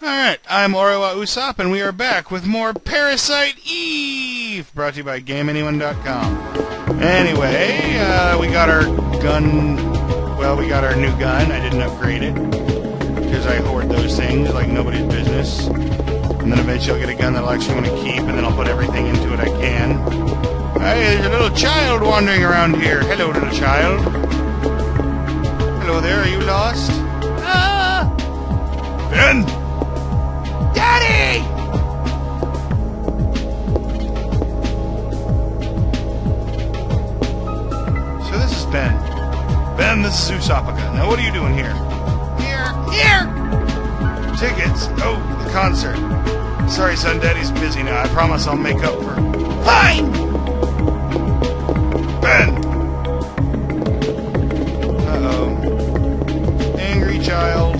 Alright, I'm Orowa Usopp, and we are back with more Parasite Eve, brought to you by GameAnyone.com. Anyway, we got our gun, well, we got our new gun. I didn't upgrade it, because I hoard those things like nobody's business. And then eventually I'll get a gun that I'll actually want to keep, and then I'll put everything into it I can. Hey, there's a little child wandering around here. Hello, little child. Hello there, are you lost? Ah! Ben! Daddy! So this is Ben. Ben, this is Usopp. Now what are you doing here? Here! Tickets! Oh, the concert. Sorry, son, Daddy's busy now. I promise I'll make up for... Fine! Ben! Uh-oh. Angry child.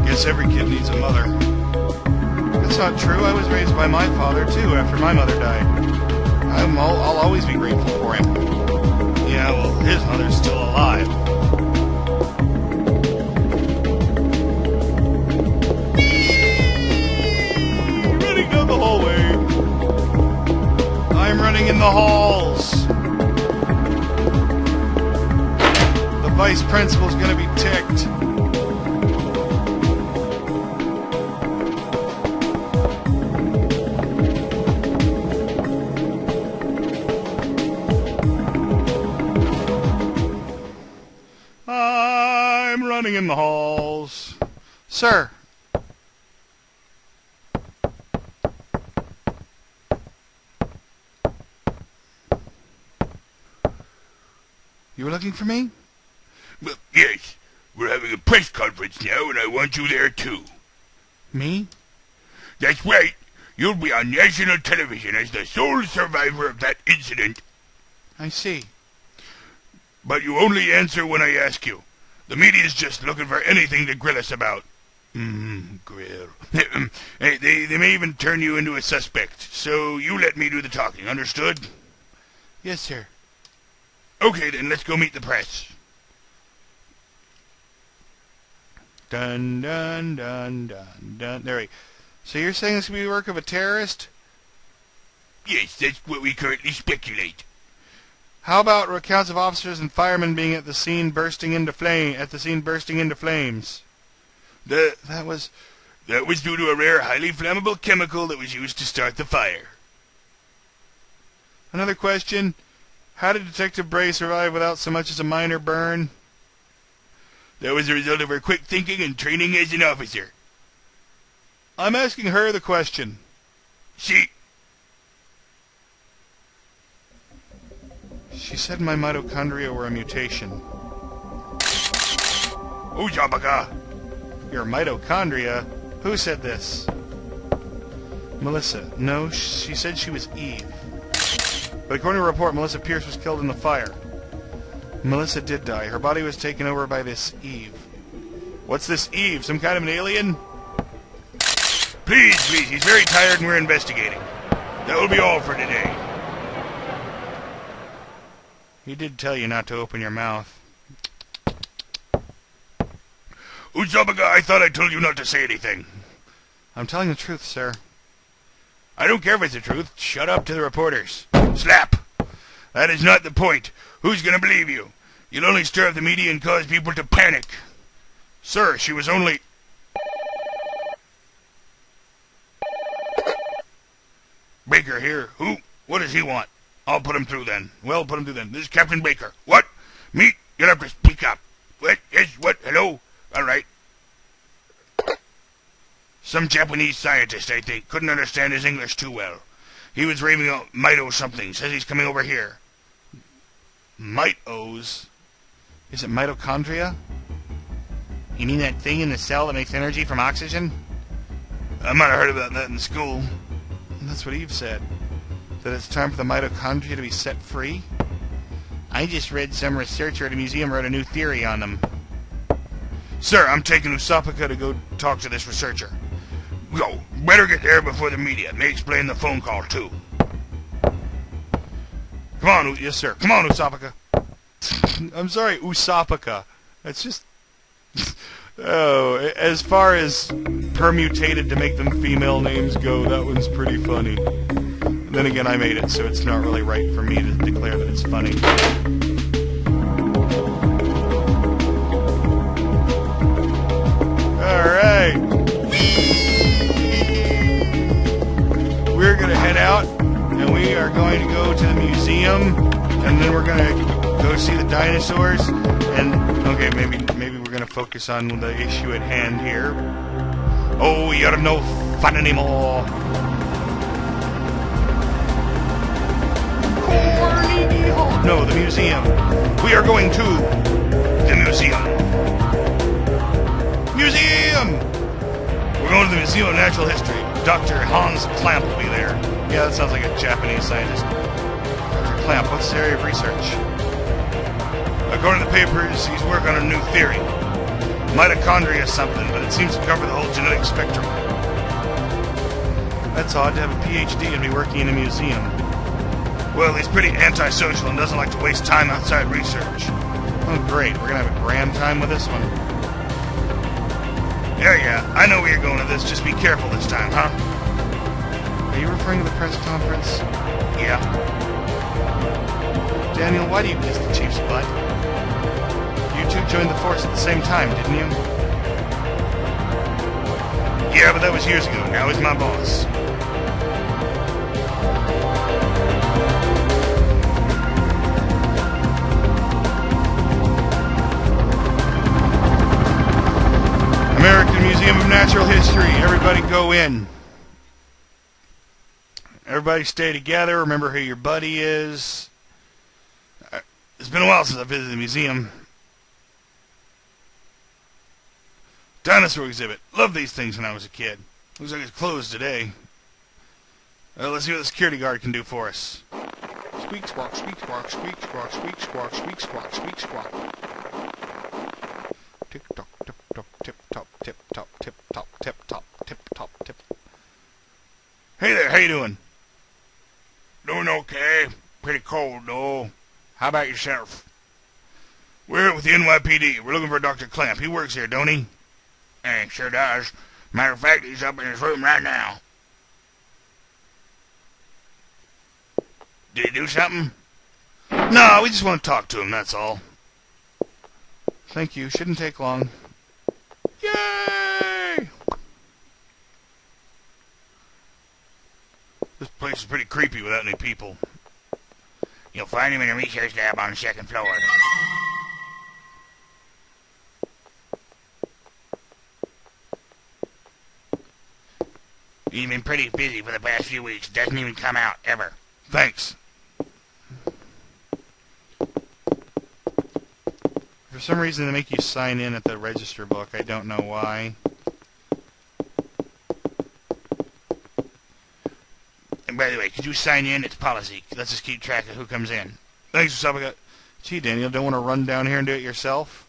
Guess every kid needs a mother. That's not true. I was raised by my father, too, after my mother died. I'll always be grateful for him. Yeah, well, his mother's still alive. Running down the hallway. I'm running in the halls. The vice principal's gonna be ticked. I'm running in the halls. Sir. You were looking for me? Well, yes. We're having a press conference now, and I want you there, too. Me? That's right. You'll be on national television as the sole survivor of that incident. I see. But you only answer when I ask you. The media's just looking for anything to grill us about. Grill. They may even turn you into a suspect, so you let me do the talking, understood? Yes, sir. Okay, then, let's go meet the press. Dun, dun, dun, dun, dun. There we go. So you're saying this could be the work of a terrorist? Yes, that's what we currently speculate. How about accounts of officers and firemen being at the scene bursting into flames? That was due to a rare, highly flammable chemical that was used to start the fire. Another question. How did Detective Bray survive without so much as a minor burn? That was a result of her quick thinking and training as an officer. I'm asking her the question. She said my mitochondria were a mutation. Usopp. Your mitochondria? Who said this? Melissa. No, she said she was Eve. But according to a report, Melissa Pierce was killed in the fire. Melissa did die. Her body was taken over by this Eve. What's this Eve? Some kind of an alien? Please, he's very tired and we're investigating. That will be all for today. He did tell you not to open your mouth. Usopp, I thought I told you not to say anything. I'm telling the truth, sir. I don't care if it's the truth. Shut up to the reporters. Slap! That is not the point. Who's going to believe you? You'll only stir up the media and cause people to panic. Sir, she was only... Baker here. Who? What does he want? I'll put him through then. Well, put him through then. This is Captain Baker. What? Me? You'll have to speak up. What? Yes, what? Hello? All right. Some Japanese scientist, I think. Couldn't understand his English too well. He was raving out Mito something. Says he's coming over here. Mitos? Is it mitochondria? You mean that thing in the cell that makes energy from oxygen? I might have heard about that in school. That's what Eve said. That it's time for the mitochondria to be set free? I just read some researcher at a museum wrote a new theory on them. Sir, I'm taking Usopp to go talk to this researcher. Go. Better get there before the media. May explain the phone call, too. Come on, yes, sir. Come on, Usopp. I'm sorry, Usopp. That's just... Oh, as far as permutated to make them female names go, that one's pretty funny. Then again, I made it, so it's not really right for me to declare that it's funny. Alright. We're going to head out, and we are going to go to the museum, and then we're going to go see the dinosaurs, and, okay, maybe we're going to focus on the issue at hand here. Oh, you're no fun anymore. No, the museum. We are going to the museum. Museum! We're going to the Museum of Natural History. Dr. Hans Klamp will be there. Yeah, that sounds like a Japanese scientist. Dr. Klamp, what's his area of research? According to the papers, he's working on a new theory. Mitochondria something, but it seems to cover the whole genetic spectrum. That's odd to have a PhD and be working in a museum. Well, he's pretty antisocial and doesn't like to waste time outside research. Oh, great. We're going to have a grand time with this one. Yeah, I know where you're going with this. Just be careful this time, huh? Are you referring to the press conference? Yeah. Daniel, why do you kiss the chief's butt? You two joined the force at the same time, didn't you? Yeah, but that was years ago. Now he's my boss. American Museum of Natural History. Everybody go in. Everybody stay together. Remember who your buddy is. It's been a while since I visited the museum. Dinosaur exhibit. Loved these things when I was a kid. Looks like it's closed today. Let's see what the security guard can do for us. Squeak squawk, squeak squawk, squeak squawk, squeak squawk, squeak squawk, squeak squawk. Tick tock, tip tock, tip top, tip top, tip top, tip top, tip top, tip. Hey there, how you doing? Doing okay. Pretty cold, though. How about yourself? We're here with the NYPD. We're looking for Dr. Clamp. He works here, don't he? Sure does. Matter of fact, he's up in his room right now. Did he do something? No, we just want to talk to him, that's all. Thank you. Shouldn't take long. Yay! This place is pretty creepy without any people. You'll find him in a research lab on the second floor. He's been pretty busy for the past few weeks. Doesn't even come out, ever. Thanks. For some reason they make you sign in at the register book. I don't know why. And by the way, could you sign in? It's policy. Let's just keep track of who comes in. Thanks, Sabaka. Gee, Daniel, don't want to run down here and do it yourself?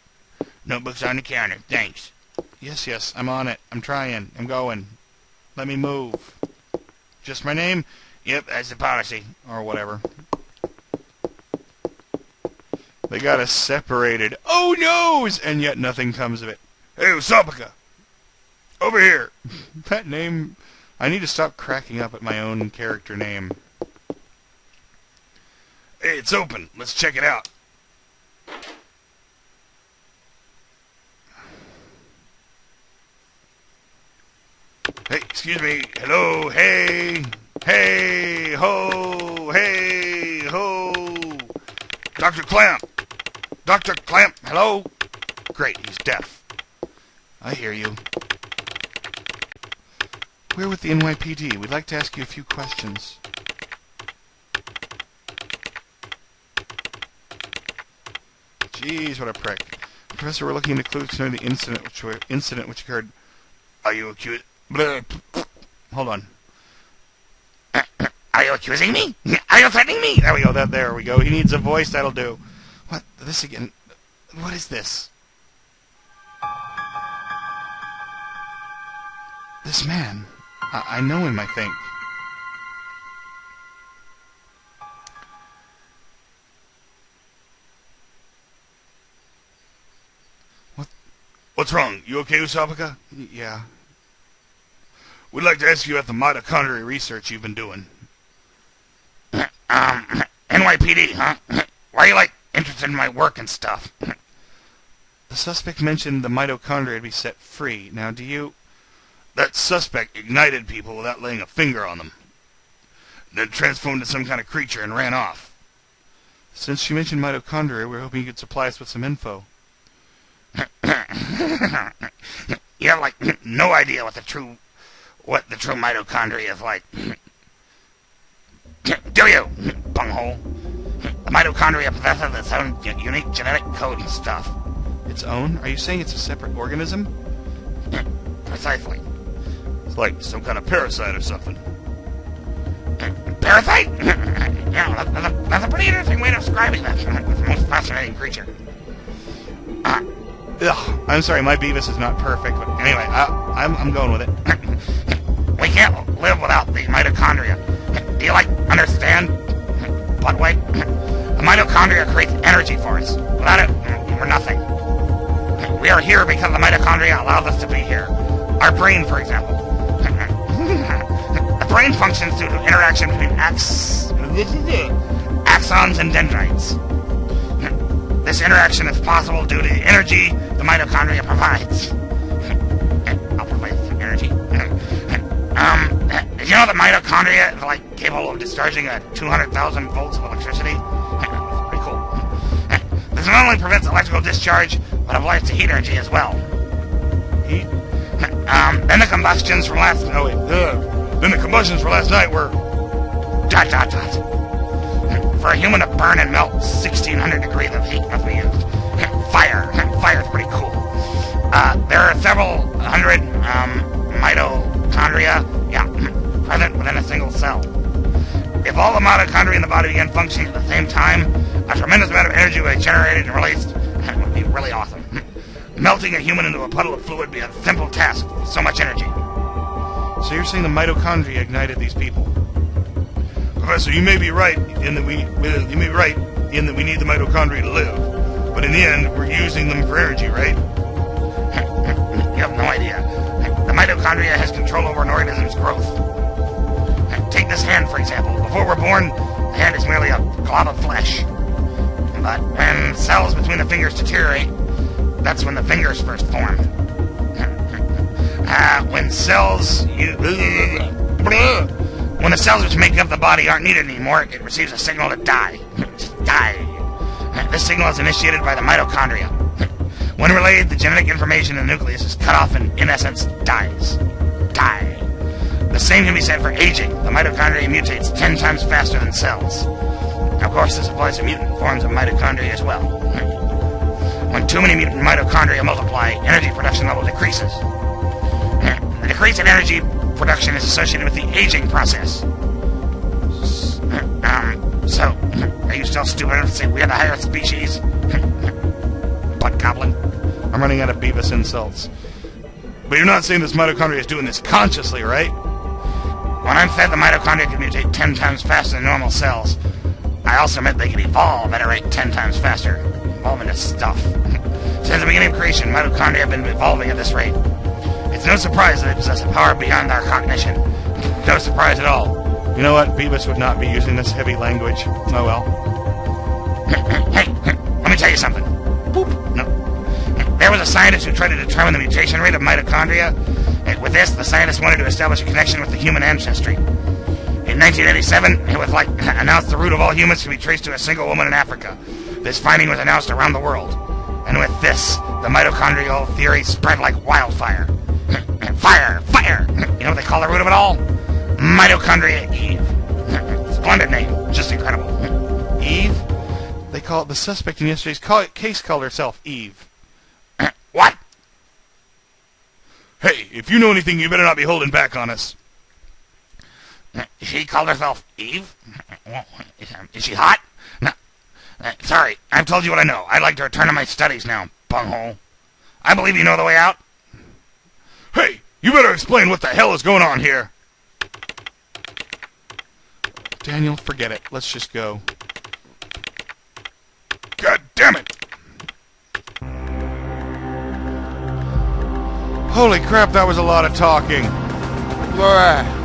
Notebook's on the counter. Thanks. Yes, I'm on it. I'm trying. I'm going. Let me move. Just my name? Yep, that's the policy. Or whatever. They got us separated. Oh, noes! And yet nothing comes of it. Hey, Usapaka! Over here! That name... I need to stop cracking up at my own character name. Hey, it's open. Let's check it out. Hey, excuse me. Hello, hey. Hey, ho, hey, ho. Dr. Clamp. Dr. Clamp, hello? Great, he's deaf. I hear you. We're with the NYPD. We'd like to ask you a few questions. Jeez, what a prick. Professor, we're looking into clues concerning the incident which occurred. Are you accused? Hold on. Are you accusing me? Are you threatening me? There we go. There we go. He needs a voice. That'll do. What? This again? What is this? This man. I know him, I think. What's What's wrong? You okay, Usabaka? Yeah. We'd like to ask you about the mitochondria research you've been doing. NYPD, huh? Why are you, interested in my work and stuff? The suspect mentioned the mitochondria to be set free. Now, do you... That suspect ignited people without laying a finger on them. Then transformed into some kind of creature and ran off. Since you mentioned mitochondria, we're hoping you could supply us with some info. You have, no idea what the true mitochondria is like. Do you, bunghole? The mitochondria possesses its own unique genetic code and stuff. Its own? Are you saying it's a separate organism? Precisely. It's like some kind of parasite or something. Parasite? Yeah, that's a pretty interesting way of describing that. It's the most fascinating creature. Ugh, I'm sorry, my Beavis is not perfect, but anyway, I'm going with it. We can't live without the mitochondria. Do you, understand? Buttway? The mitochondria creates energy for us. Without it, we're nothing. We are here because the mitochondria allows us to be here. Our brain, for example. The brain functions due to interaction between axons and dendrites. This interaction is possible due to the energy the mitochondria provides. I'll provide some energy. Did you know that mitochondria is capable of discharging 200,000 volts of electricity? Pretty cool. This not only prevents electrical discharge, but applies to heat energy as well. Heat? Then the combustions from last... Oh, wait. Then the combustions for last night were... ... For a human to burn and melt 1,600 degrees of heat must be used. Fire. Fire's pretty cool. There are several hundred mitochondria present within a single cell. If all the mitochondria in the body began functioning at the same time, a tremendous amount of energy would be generated and released. It would be really awesome. Melting a human into a puddle of fluid would be a simple task with so much energy. So you're saying the mitochondria ignited these people? Professor, you may be right in that we need the mitochondria to live. But in the end, we're using them for energy, right? You have no idea. The mitochondria has control over an organism's growth. Take this hand, for example. Before we're born, the hand is merely a glob of flesh. But when cells between the fingers deteriorate, that's when the fingers first form. When the cells which make up the body aren't needed anymore, it receives a signal to die. Just die. This signal is initiated by the mitochondria. When relayed, the genetic information in the nucleus is cut off and, in essence, dies. Die. The same can be said for aging. The mitochondria mutates 10 times faster than cells. Of course, this applies to mutant forms of mitochondria as well. When too many mutant mitochondria multiply, energy production level decreases. The decrease in energy production is associated with the aging process. So, are you still stupid enough to say we're the higher species? Butt goblin. I'm running out of Beavis insults. But you're not saying this mitochondria is doing this consciously, right? When I said the mitochondria can mutate 10 times faster than normal cells, I also meant they can evolve at a rate 10 times faster. Evolve into stuff. Since the beginning of creation, mitochondria have been evolving at this rate. It's no surprise that they possess a power beyond our cognition. No surprise at all. You know what? Beavis would not be using this heavy language. Oh well. Hey, let me tell you something. Boop. No. There was a scientist who tried to determine the mutation rate of mitochondria. And with this, the scientist wanted to establish a connection with the human ancestry. In 1987, it was announced the root of all humans can be traced to a single woman in Africa. This finding was announced around the world. And with this, the mitochondrial theory spread like wildfire. Fire! You know what they call the root of it all? Mitochondria Eve. Splendid name. Just incredible. Eve? They call it the suspect in yesterday's case called herself Eve. What? Hey, if you know anything, you better not be holding back on us. She called herself Eve? Is she hot? No. Sorry, I've told you what I know. I'd like to return to my studies now, bunghole. I believe you know the way out. Hey, you better explain what the hell is going on here. Daniel, forget it. Let's just go. God damn it! Holy crap, that was a lot of talking. Laura.